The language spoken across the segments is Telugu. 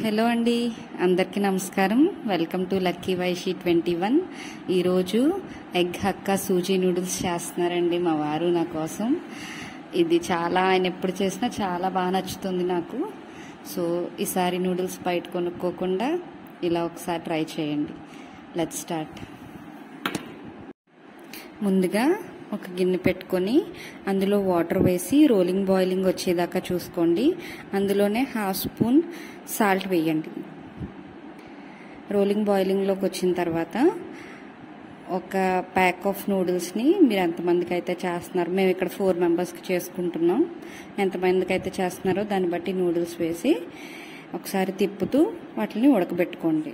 హలో అండి, అందరికీ నమస్కారం. Welcome to lucky వైషీ 21. ఈరోజు ఎగ్ హక్కా సూజీ నూడిల్స్ చేస్తున్నారండి మా వారు నా కోసం. ఇది ఆయన ఎప్పుడు చేసినా చాలా బాగా నచ్చుతుంది నాకు. సో ఈసారి నూడిల్స్ బయట కొనుక్కోకుండా ఇలా ఒకసారి ట్రై చేయండి. Let's start. ముందుగా ఒక గిన్నె పెట్టుకొని అందులో వాటర్ వేసి రోలింగ్ బాయిలింగ్ వచ్చేదాకా చూసుకోండి. అందులోనే 1/2 స్పూన్ సాల్ట్ వేయండి. రోలింగ్ బాయిలింగ్లోకి వచ్చిన తర్వాత ఒక ప్యాక్ ఆఫ్ నూడిల్స్ని మీరు ఎంతమందికి అయితే చేస్తున్నారు, మేము ఇక్కడ 4 మెంబర్స్కి చేసుకుంటున్నాం, ఎంతమందికి అయితే చేస్తున్నారో దాన్ని బట్టి నూడిల్స్ వేసి ఒకసారి తిప్పుతూ వాటిని ఉడకబెట్టుకోండి.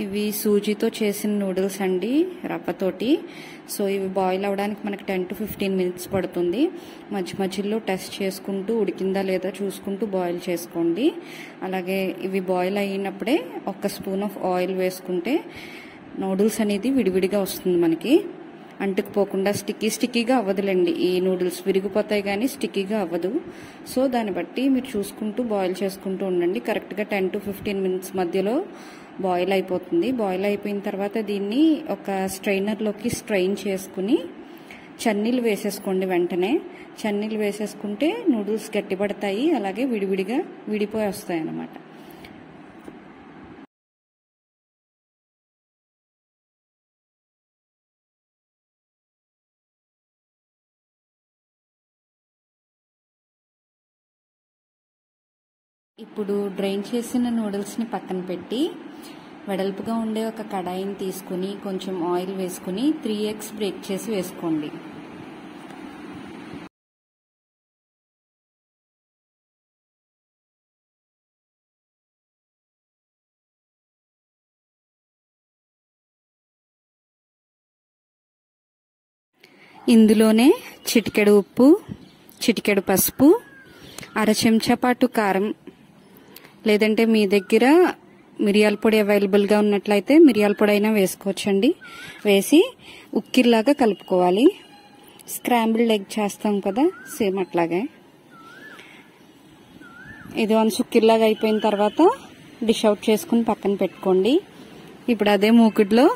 ఇవి సూజీతో చేసిన నూడిల్స్ అండి, రవ్వతోటి. సో ఇవి బాయిల్ అవ్వడానికి మనకి 10 to 15 minutes పడుతుంది. మధ్యలో టెస్ట్ చేసుకుంటూ ఉడికిందా లేదా చూసుకుంటూ బాయిల్ చేసుకోండి. అలాగే ఇవి బాయిల్ అయినప్పుడే 1 స్పూన్ ఆఫ్ ఆయిల్ వేసుకుంటే నూడిల్స్ అనేది విడివిడిగా వస్తుంది, మనకి అంటుకుపోకుండా స్టిక్కీగా అవ్వదులేండి. ఈ నూడిల్స్ విరిగిపోతాయి కానీ స్టిక్కీగా అవ్వదు. సో దాన్ని బట్టి మీరు చూసుకుంటూ బాయిల్ చేసుకుంటూ ఉండండి. కరెక్ట్గా 10 to 15 minutes మధ్యలో బాయిల్ అయిపోతుంది. బాయిల్ అయిపోయిన తర్వాత దీన్ని ఒక స్ట్రైనర్లోకి స్ట్రెయిన్ చేసుకుని చన్నీళ్ళు వేసేసుకోండి. వెంటనే చన్నీళ్ళు వేసేసుకుంటే నూడిల్స్ గట్టిపడతాయి, అలాగే విడివిడిగా విడిపోయి వస్తాయి అన్నమాట. ఇప్పుడు డ్రైన్ చేసిన నూడిల్స్ని పక్కన పెట్టి వెడల్పుగా ఉండే ఒక కడాయిని తీసుకుని కొంచెం ఆయిల్ వేసుకుని 3 eggs బ్రేక్ చేసి వేసుకోండి. ఇందులోనే చిటికెడు ఉప్పు, చిటికెడు పసుపు, 1/2 చెంచా పాటు కారం, లేదంటే మీ దగ్గర మిరియాల పొడి అవైలబుల్గా ఉన్నట్లయితే మిరియాల పొడి అయినా వేసుకోవచ్చండి. వేసి ఉక్కిర్లాగా కలుపుకోవాలి. స్క్రాంబుల్డ్ ఎగ్ చేస్తాం కదా, సేమ్ అట్లాగే. ఇది వన్స్ ఉక్కిర్లాగా అయిపోయిన తర్వాత డిష్ అవుట్ చేసుకుని పక్కన పెట్టుకోండి. ఇప్పుడు అదే మూకుడులో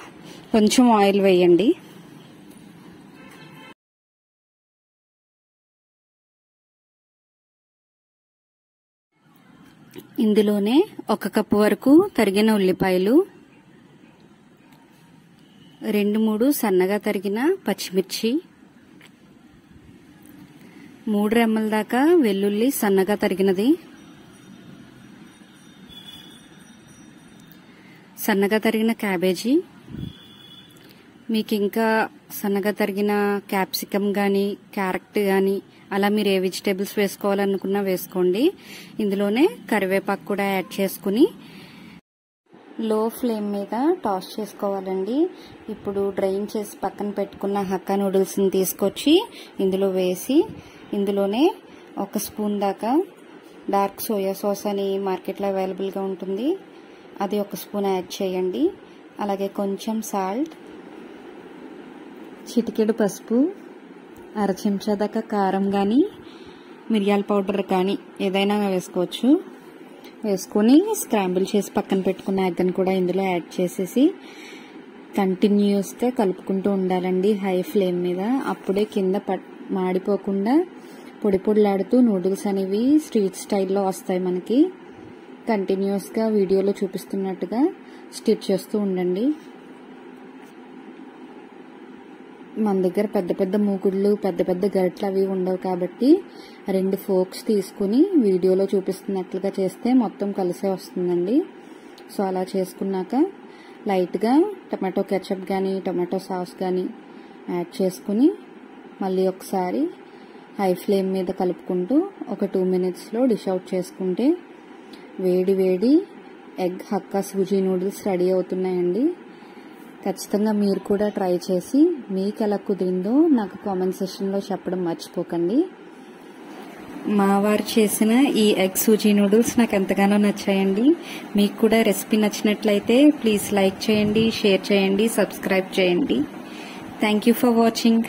కొంచెం ఆయిల్ వేయండి. ఇందులోనే 1 కప్పు వరకు తరిగిన ఉల్లిపాయలు, 2-3 సన్నగా తరిగిన పచ్చిమిర్చి, 3 రెమ్మల దాకా వెల్లుల్లి సన్నగా తరిగినది, సన్నగా తరిగిన క్యాబేజీ, మీకు ఇంకా సన్నగా తరిగిన క్యాప్సికమ్ కానీ క్యారెట్ కానీ అలా మీరు ఏ వెజిటేబుల్స్ వేసుకోవాలనుకున్నా వేసుకోండి. ఇందులోనే కరివేపాకు కూడా యాడ్ చేసుకుని లో ఫ్లేమ్ మీద టాస్ చేసుకోవాలండి. ఇప్పుడు డ్రైన్ చేసి పక్కన పెట్టుకున్న హక్కా నూడిల్స్ని తీసుకొచ్చి ఇందులో వేసి ఇందులోనే 1 స్పూన్ దాకా డార్క్ సోయా సాస్ అని మార్కెట్లో అవైలబుల్గా ఉంటుంది, అది 1 స్పూన్ యాడ్ చేయండి. అలాగే కొంచెం సాల్ట్, చిటికెడు పసుపు, 1/2 చెంచా దాకా కారం కానీ మిరియాల పౌడర్ కానీ ఏదైనా వేసుకోవచ్చు. వేసుకొని స్క్రాంబుల్ చేసి పక్కన పెట్టుకున్న ఎగ్ని కూడా ఇందులో యాడ్ చేసేసి కంటిన్యూస్గా కలుపుకుంటూ ఉండాలండి హై ఫ్లేమ్ మీద. అప్పుడే కింద మాడిపోకుండా పొడి పొడిలాడుతూ నూడిల్స్ అనేవి స్ట్రీట్ స్టైల్లో వస్తాయి మనకి. కంటిన్యూస్గా వీడియోలో చూపిస్తున్నట్టుగా స్టిర్ చేస్తూ ఉండండి. మన దగ్గర పెద్ద పెద్ద మూకుడులు పెద్ద పెద్ద గరిటలు అవి ఉండవు కాబట్టి 2 ఫోర్క్స్ తీసుకుని వీడియోలో చూపిస్తున్నట్లుగా చేస్తే మొత్తం కలిసే వస్తుందండి. సో అలా చేసుకున్నాక లైట్గా టమాటో కెచప్ కానీ టమాటో సాస్ కానీ యాడ్ చేసుకుని మళ్ళీ ఒకసారి హై ఫ్లేమ్ మీద కలుపుకుంటూ ఒక 2 minutesలో డిష్ అవుట్ చేసుకుంటే వేడి వేడి ఎగ్ హక్కా సూజీ నూడిల్స్ రెడీ అవుతున్నాయండి. ఖచ్చితంగా మీరు కూడా ట్రై చేసి మీకు ఎలా కుదిరిందో నాకు కామెంట్ సెక్షన్లో చెప్పడం మర్చిపోకండి. మా వారు చేసిన ఈ ఎగ్ సూజీ నూడిల్స్ నాకు ఎంతగానో నచ్చాయండి. మీకు కూడా రెసిపీ నచ్చినట్లయితే ప్లీజ్ లైక్ చేయండి, షేర్ చేయండి, సబ్స్క్రైబ్ చేయండి. Thank you for watching.